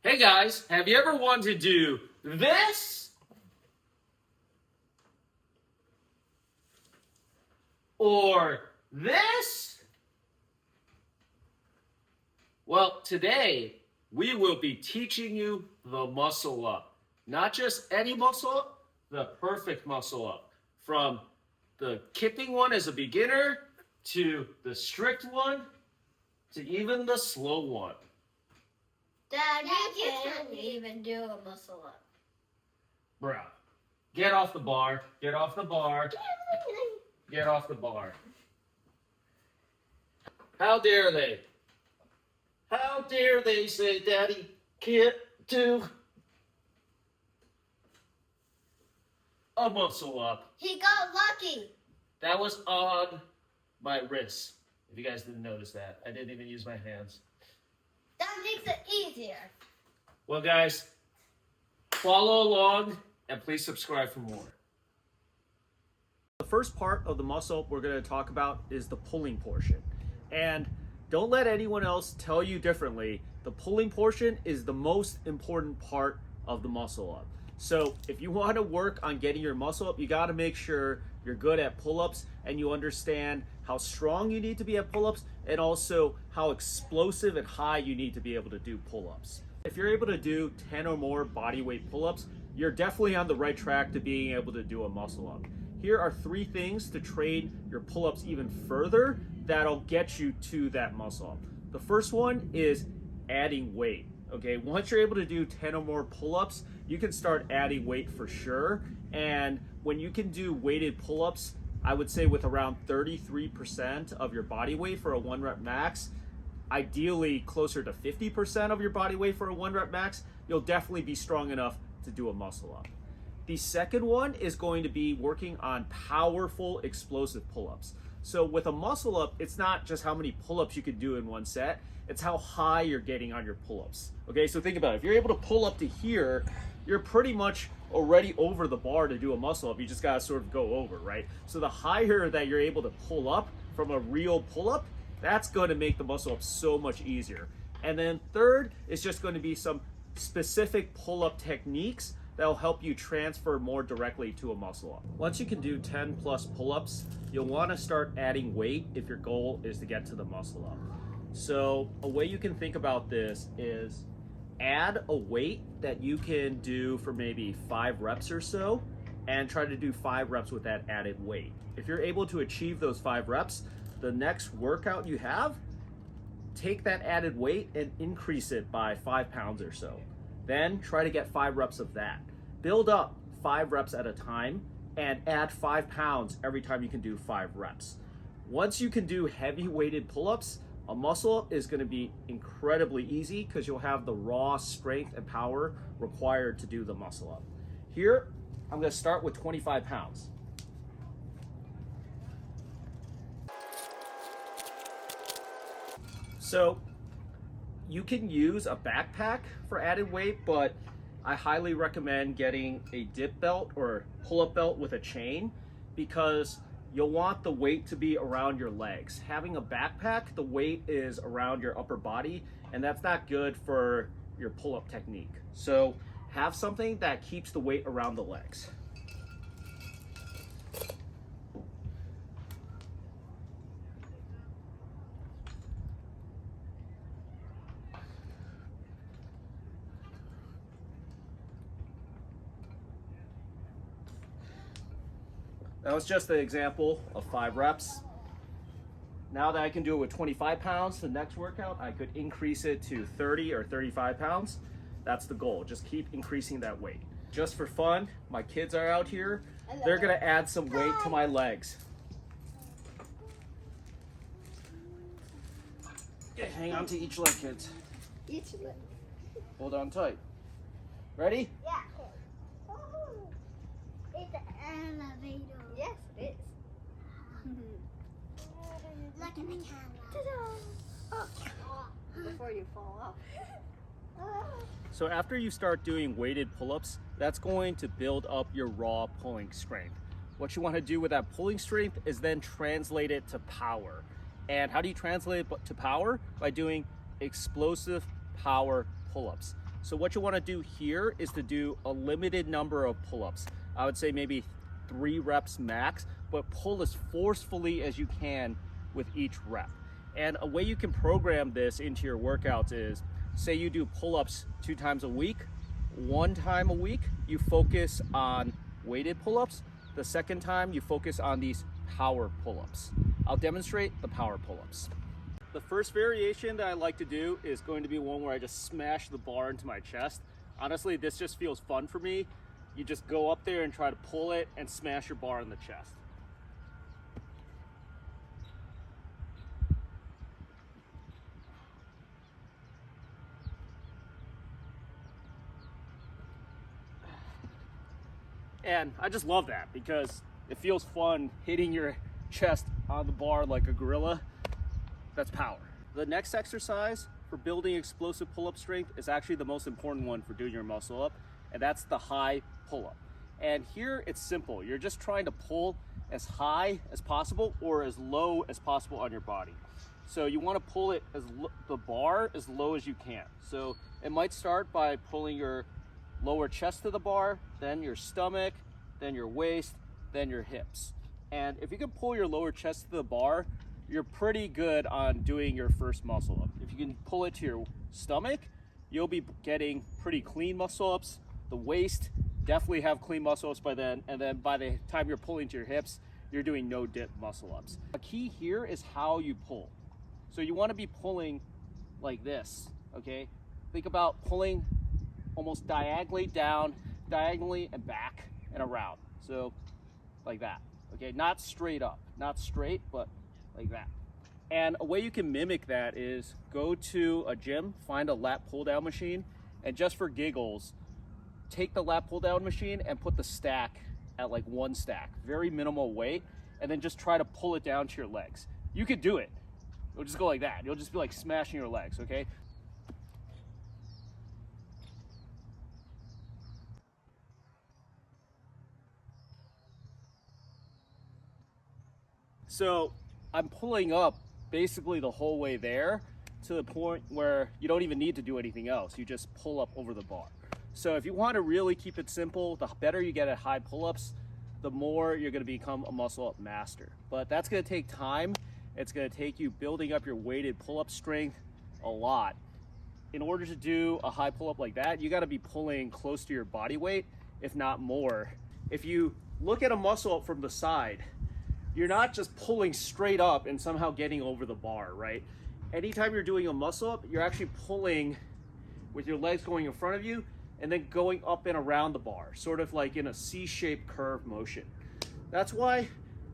Hey guys, have you ever wanted to do this? Or this? Well, today we will be teaching you the muscle up. Not just any muscle up, the perfect muscle up. From the kipping one as a beginner, to the strict one, to even the slow one. Dad, you can't even do a muscle up. Bro, get off the bar, get off the bar, get off the bar. How dare they? How dare they say Daddy can't do a muscle up? He got lucky. That was on my wrist. If you guys didn't notice that, I didn't even use my hands. That makes it easier. Well, guys, follow along and please subscribe for more. The first part of the muscle up we're going to talk about is the pulling portion. And don't let anyone else tell you differently. The pulling portion is the most important part of the muscle up. So if you want to work on getting your muscle up, you got to make sure you're good at pull-ups and you understand how strong you need to be at pull-ups and also how explosive and high you need to be able to do pull-ups. If you're able to do 10 or more body weight pull-ups, you're definitely on the right track to being able to do a muscle up. Here are 3 things to train your pull-ups even further that'll get you to that muscle up. The first one is adding weight. Okay, once you're able to do 10 or more pull-ups, you can start adding weight for sure. And when you can do weighted pull-ups, I would say with around 33% of your body weight for a 1 rep max, ideally closer to 50% of your body weight for a 1 rep max, you'll definitely be strong enough to do a muscle up. The second one is going to be working on powerful explosive pull-ups. So with a muscle up, it's not just how many pull-ups you can do in one set, it's how high you're getting on your pull-ups. Okay, so think about it. If you're able to pull up to here, you're pretty much already over the bar to do a muscle up. You just gotta sort of go over, right? So the higher that you're able to pull up from a real pull-up, that's going to make the muscle up so much easier. And then third is just going to be some specific pull-up techniques that'll help you transfer more directly to a muscle up. Once you can do 10 plus pull-ups, you'll want to start adding weight if your goal is to get to the muscle up. So a way you can think about this is add a weight that you can do for maybe 5 reps or so and try to do 5 reps with that added weight. If you're able to achieve those 5 reps, the next workout you have, take that added weight and increase it by 5 pounds or so. Then try to get 5 reps of that. Build up 5 reps at a time and add 5 pounds every time you can do 5 reps. Once you can do heavy weighted pull-ups, a muscle up is going to be incredibly easy because you'll have the raw strength and power required to do the muscle up. Here, I'm going to start with 25 pounds. So you can use a backpack for added weight, but I highly recommend getting a dip belt or pull-up belt with a chain because you'll want the weight to be around your legs. Having a backpack, the weight is around your upper body, and that's not good for your pull-up technique. So have something that keeps the weight around the legs. That was just an example of 5 reps. Now that I can do it with 25 pounds, the next workout, I could increase it to 30 or 35 pounds. That's the goal, just keep increasing that weight. Just for fun, my kids are out here. They're gonna add some weight to my legs. Okay, hang on to each leg, kids. Each leg. Hold on tight. Ready? Yeah. It's an elevator. Yes, it is. Look at the camera. Oh. Before you fall off. So after you start doing weighted pull-ups, that's going to build up your raw pulling strength. What you want to do with that pulling strength is then translate it to power. And how do you translate it to power? By doing explosive power pull-ups. So what you want to do here is to do a limited number of pull-ups. I would say maybe 3 reps max, but pull as forcefully as you can with each rep. And a way you can program this into your workouts is, say you do pull-ups 2 times a week, 1 time a week you focus on weighted pull-ups, the second time you focus on these power pull-ups. I'll demonstrate the power pull-ups. The first variation that I like to do is going to be one where I just smash the bar into my chest. Honestly, this just feels fun for me. You just go up there and try to pull it and smash your bar in the chest. And I just love that because it feels fun hitting your chest on the bar like a gorilla. That's power. The next exercise for building explosive pull-up strength is actually the most important one for doing your muscle up, and that's the high pull-up. And here it's simple. You're just trying to pull as high as possible or as low as possible on your body. So you want to pull it the bar as low as you can. So it might start by pulling your lower chest to the bar, then your stomach, then your waist, then your hips. And if you can pull your lower chest to the bar, you're pretty good on doing your first muscle up. If you can pull it to your stomach, you'll be getting pretty clean muscle ups. The waist, definitely have clean muscle ups by then. And then by the time you're pulling to your hips, you're doing no dip muscle ups. A key here is how you pull. So you want to be pulling like this, okay? Think about pulling almost diagonally down, diagonally and back and around. So like that, okay? Not straight up, not straight, but like that. And a way you can mimic that is go to a gym, find a lat pull down machine, and just for giggles, take the lat pull down machine and put the stack at like 1 stack, very minimal weight, and then just try to pull it down to your legs. You could do it. You'll just go like that. You'll just be like smashing your legs, okay? So I'm pulling up basically the whole way there to the point where you don't even need to do anything else. You just pull up over the bar. So if you want to really keep it simple, the better you get at high pull-ups, the more you're going to become a muscle up master. But that's going to take time. It's going to take you building up your weighted pull-up strength a lot. In order to do a high pull-up like that, you got to be pulling close to your body weight, if not more. If you look at a muscle up from the side, you're not just pulling straight up and somehow getting over the bar, right? Anytime you're doing a muscle up, you're actually pulling with your legs going in front of you and then going up and around the bar, sort of like in a C-shaped curve motion. That's why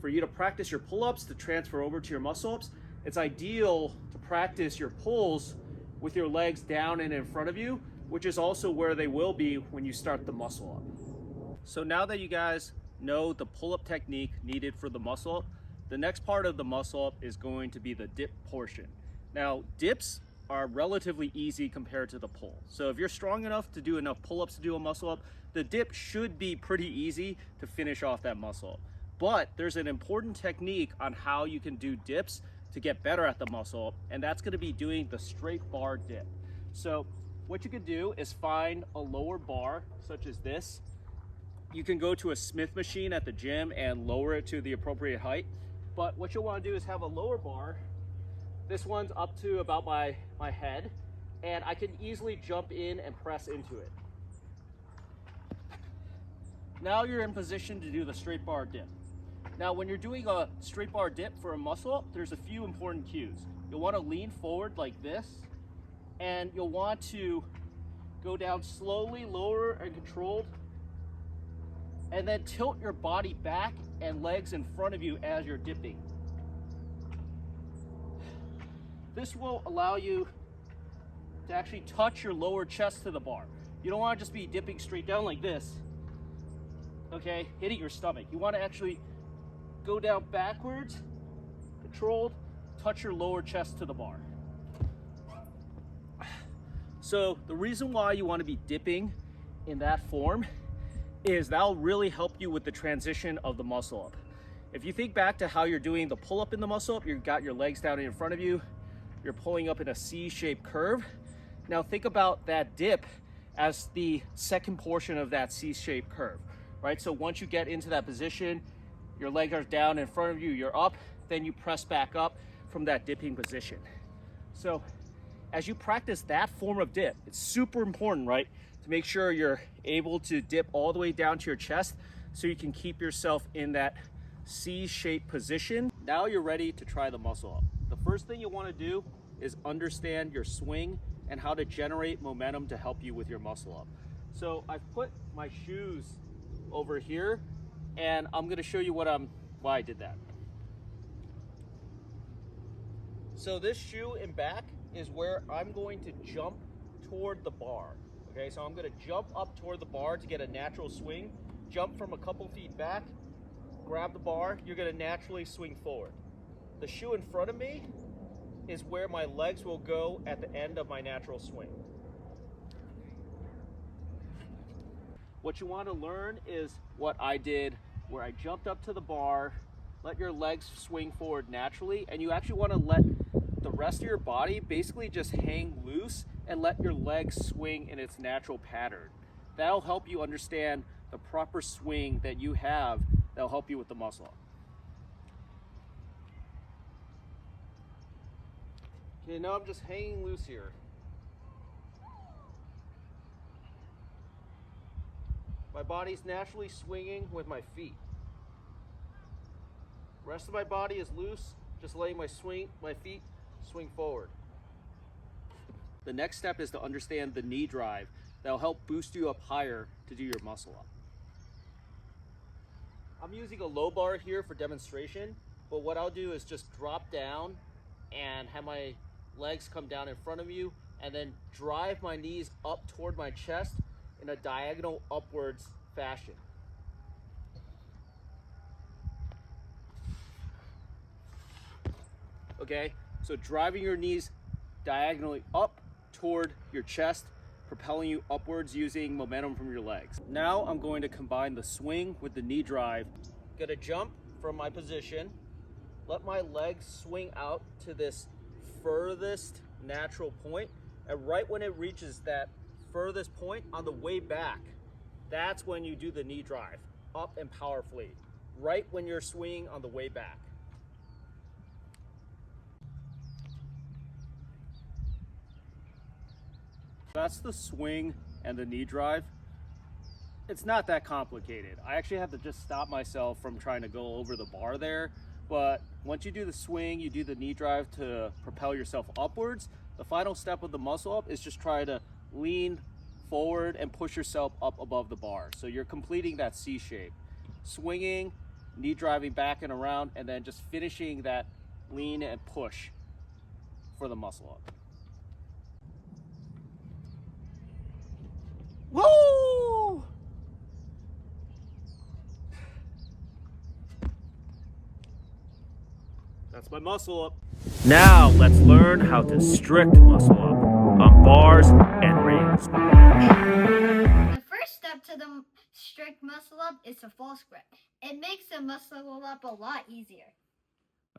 for you to practice your pull-ups to transfer over to your muscle-ups, it's ideal to practice your pulls with your legs down and in front of you, which is also where they will be when you start the muscle up. So now that you guys know the pull-up technique needed for the muscle up, the next part of the muscle up is going to be the dip portion. Now, dips are relatively easy compared to the pull. So if you're strong enough to do enough pull-ups to do a muscle up, the dip should be pretty easy to finish off that muscle up. But there's an important technique on how you can do dips to get better at the muscle up, and that's going to be doing the straight bar dip. So what you can do is find a lower bar such as this. You can go to a Smith machine at the gym and lower it to the appropriate height. But what you'll want to do is have a lower bar. This one's up to about my head, and I can easily jump in and press into it. Now you're in position to do the straight bar dip. Now when you're doing a straight bar dip for a muscle up, there's a few important cues. You'll want to lean forward like this, and you'll want to go down slowly, lower and controlled, and then tilt your body back and legs in front of you as you're dipping. This will allow you to actually touch your lower chest to the bar. You don't want to just be dipping straight down like this, okay, hitting your stomach. You want to actually go down backwards, controlled, touch your lower chest to the bar. So the reason why you want to be dipping in that form is that'll really help you with the transition of the muscle up. If you think back to how you're doing the pull up in the muscle up, you've got your legs down in front of you, you're pulling up in a C-shaped curve. Now think about that dip as the second portion of that C-shaped curve, right? So once you get into that position, your legs are down in front of you, you're up, then you press back up from that dipping position. So as you practice that form of dip, it's super important, right? To make sure you're able to dip all the way down to your chest so you can keep yourself in that C-shaped position. Now you're ready to try the muscle up. The first thing you want to do is understand your swing and how to generate momentum to help you with your muscle up. So I've put my shoes over here and I'm going to show you why I did that. So this shoe in back is where I'm going to jump toward the bar. Okay, so I'm going to jump up toward the bar to get a natural swing, jump from a couple feet back, grab the bar, you're going to naturally swing forward. The shoe in front of me is where my legs will go at the end of my natural swing. What you want to learn is what I did, where I jumped up to the bar, let your legs swing forward naturally, and you actually want to let the rest of your body basically just hang loose and let your legs swing in its natural pattern. That'll help you understand the proper swing that you have that'll help you with the muscle up. Okay, now I'm just hanging loose here. My body's naturally swinging with my feet. Rest of my body is loose, just letting my feet swing forward. The next step is to understand the knee drive. That'll help boost you up higher to do your muscle up. I'm using a low bar here for demonstration, but what I'll do is just drop down and have my legs come down in front of you and then drive my knees up toward my chest in a diagonal upwards fashion. Okay, so driving your knees diagonally up toward your chest, propelling you upwards using momentum from your legs. Now I'm going to combine the swing with the knee drive. Gonna jump from my position, let my legs swing out to this furthest natural point, and right when it reaches that furthest point on the way back, that's when you do the knee drive, up and powerfully, right when you're swinging on the way back. That's the swing and the knee drive. It's not that complicated. I actually have to just stop myself from trying to go over the bar there. But once you do the swing, you do the knee drive to propel yourself upwards. The final step of the muscle up is just try to lean forward and push yourself up above the bar. So you're completing that C shape. Swinging, knee driving back and around, and then just finishing that lean and push for the muscle up. Woo! That's my muscle up. Now let's learn how to strict muscle up on bars and rings. The first step to the strict muscle up is a false grip. It makes the muscle up a lot easier.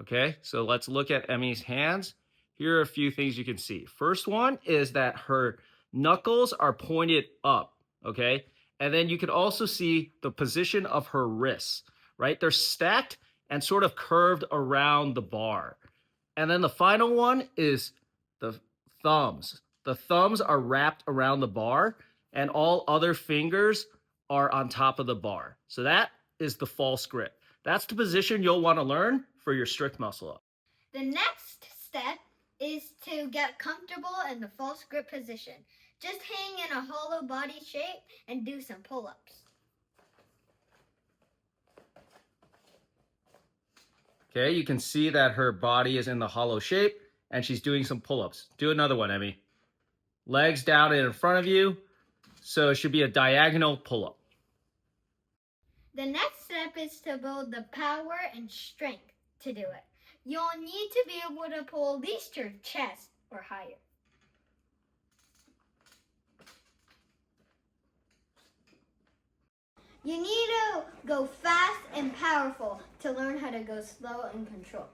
Okay, so let's look at Emmy's hands. Here are a few things you can see. First one is that her knuckles are pointed up, okay? And then you can also see the position of her wrists, right? They're stacked and sort of curved around the bar. And then the final one is the thumbs. The thumbs are wrapped around the bar and all other fingers are on top of the bar. So that is the false grip. That's the position you'll want to learn for your strict muscle up. The next step is to get comfortable in the false grip position. Just hang in a hollow body shape and do some pull-ups. Okay, you can see that her body is in the hollow shape and she's doing some pull-ups. Do another one, Emmy. Legs down and in front of you. So it should be a diagonal pull-up. The next step is to build the power and strength to do it. You'll need to be able to pull at least your chest or higher. You need to go fast and powerful to learn how to go slow and controlled.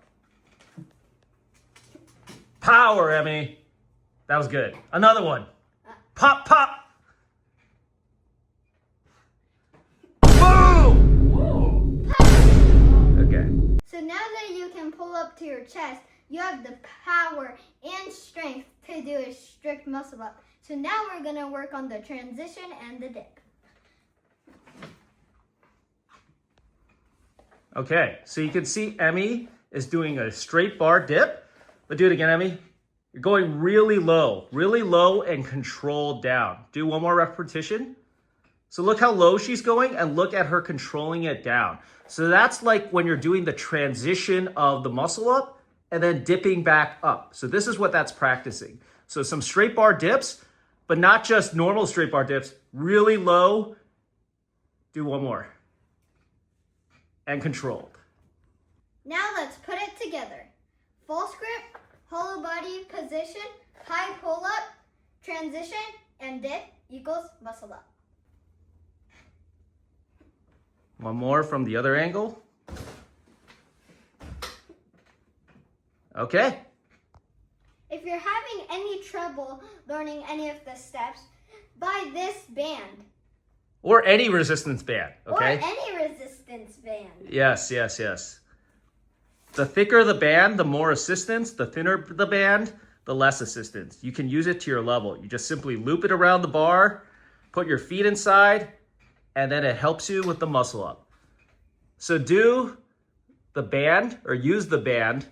Power, Emmy. That was good. Another one. Pop, pop. Okay. So now that you can pull up to your chest, you have the power and strength to do a strict muscle up. So now we're going to work on the transition and the dip. Okay, so you can see Emmy is doing a straight bar dip. But do it again, Emmy. You're going really low and controlled down. Do one more repetition. So look how low she's going and look at her controlling it down. So that's like when you're doing the transition of the muscle up and then dipping back up. So this is what that's practicing. So some straight bar dips, but not just normal straight bar dips, really low. Do one more. And controlled. Now let's put it together. False grip, hollow body position, high pull up, transition, and dip equals muscle up. One more from the other angle. Okay. If you're having any trouble learning any of the steps, buy this band. Or any resistance band, okay? Or any resistance band. Yes. The thicker the band, the more assistance. The thinner the band, the less assistance. You can use it to your level. You just simply loop it around the bar, put your feet inside, and then it helps you with the muscle up. So do the band or use the band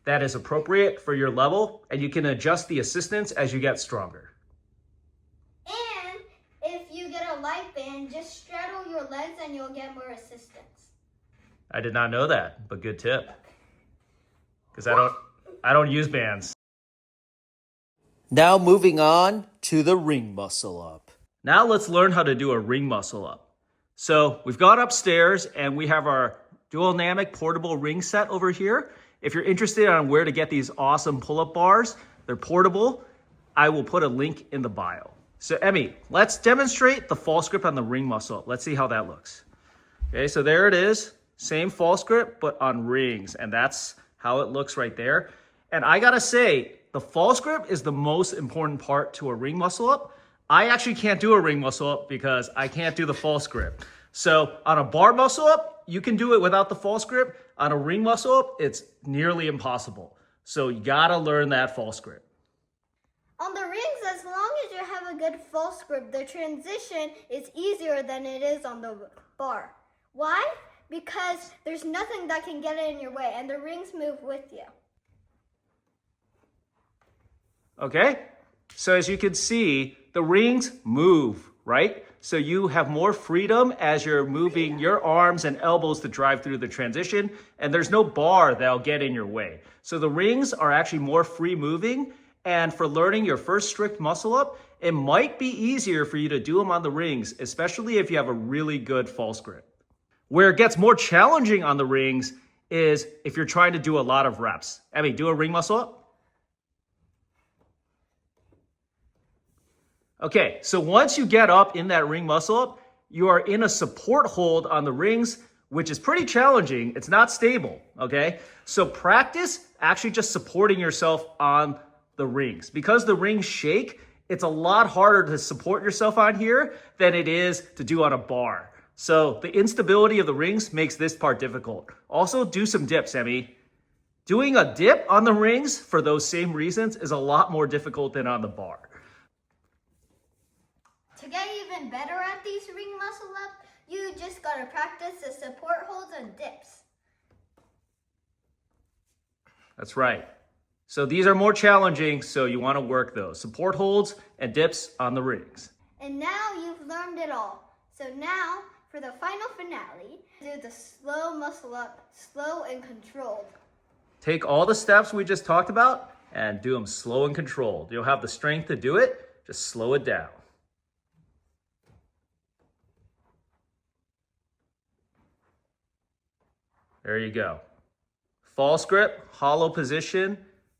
that is appropriate for your level, and you can adjust the assistance as you get stronger. And if you get a light band, just straddle your legs and you'll get more assistance. I did not know that, but good tip. Because I don't use bands. Now moving on to the ring muscle up. Now let's learn how to do a ring muscle up. So we've gone upstairs and we have our dual dynamic portable ring set over here. If you're interested on where to get these awesome pull-up bars, they're portable. I will put a link in the bio. So Emmy, let's demonstrate the false grip on the ring muscle up. Let's see how that looks. Okay, so there it is. Same false grip, but on rings. And that's how it looks right there. And I gotta say, the false grip is the most important part to a ring muscle up. I actually can't do a ring muscle up because I can't do the false grip. So on a bar muscle up, you can do it without the false grip. On a ring muscle up, it's nearly impossible. So you gotta learn that false grip. On the rings, as long as you have a good false grip, the transition is easier than it is on the bar. Why? Because there's nothing that can get in your way and the rings move with you. Okay, so as you can see, the rings move, right? So you have more freedom as you're moving your arms and elbows to drive through the transition, and there's no bar that'll get in your way. So the rings are actually more free moving, and for learning your first strict muscle up, it might be easier for you to do them on the rings, especially if you have a really good false grip. Where it gets more challenging on the rings is if you're trying to do a lot of reps. Emmy, do a ring muscle up. Okay, so once you get up in that ring muscle up, you are in a support hold on the rings, which is pretty challenging. It's not stable, okay? So practice actually just supporting yourself on the rings. Because the rings shake, it's a lot harder to support yourself on here than it is to do on a bar. So the instability of the rings makes this part difficult. Also, do some dips, Emmy. Doing a dip on the rings for those same reasons is a lot more difficult than on the bar. To get even better at these ring muscle up, you just gotta practice the support holds and dips. That's right. So these are more challenging, so you want to work those. Support holds and dips on the rings. And now you've learned it all. So now, for the final finale, do the slow muscle up, slow and controlled. Take all the steps we just talked about and do them slow and controlled. You'll have the strength to do it, just slow it down. There you go. False grip, hollow position,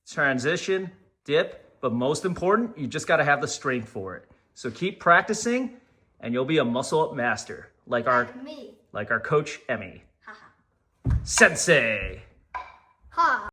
transition, dip, but most important, you just gotta have the strength for it. So keep practicing and you'll be a muscle up master, like our coach Emmy. Sensei. Ha.